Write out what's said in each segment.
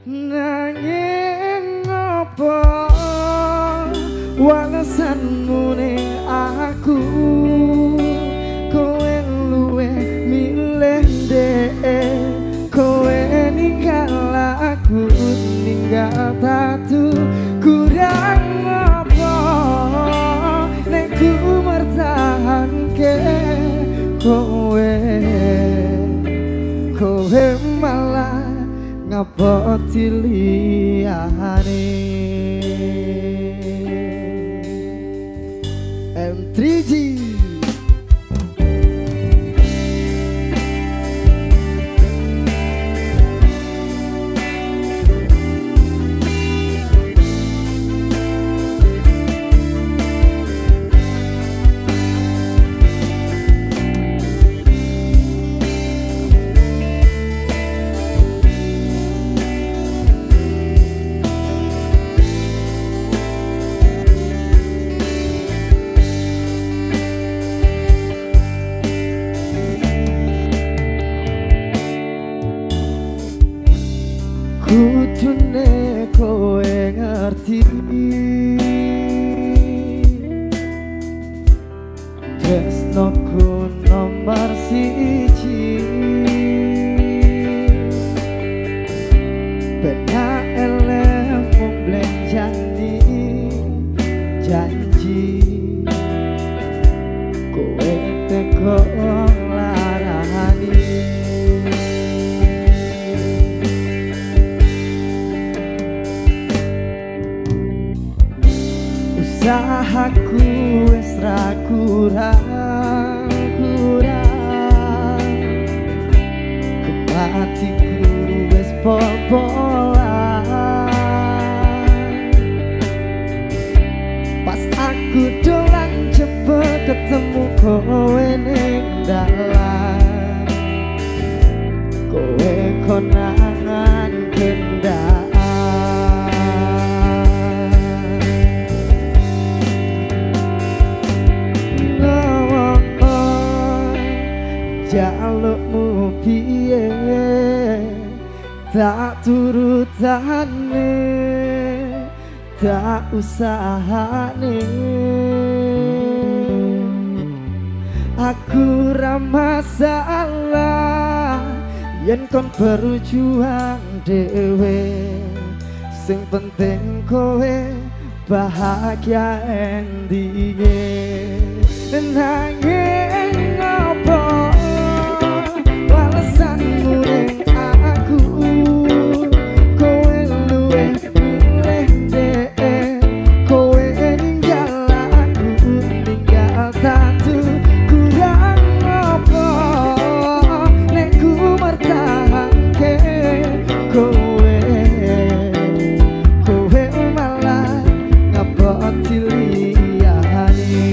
Nanging apa walesanmu ning aku, kowe luwe milih dek, kowe ninggal aku ninggal tatu. Kurang apa nek ku mertahanke kowe, kowe malah ngapoti liyane. M3G kudune kowe ngerti, tresnoku nomor siji. Benak elemu blenjani janji, kowe teko larani. Usahaku wis ra kurang, kematiku wis popolan. Pas aku dolan cepet ketemu kowe ning dalan, kowe konangan kendaan. Jalukmu piye tak turutane, tak usahane. Aku ra masalah yen kon berjuang dhewe, sing penting kowe bahagia endinge. Nanging apa walesanmu ning aku, kowe luwe milih dek, kowe ninggal aku ninggal tatu. Kurang apa nek ku mertahanke kowe, kowe malah ngapoti liyane.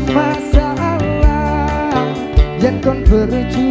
Masalah yen kon berjuang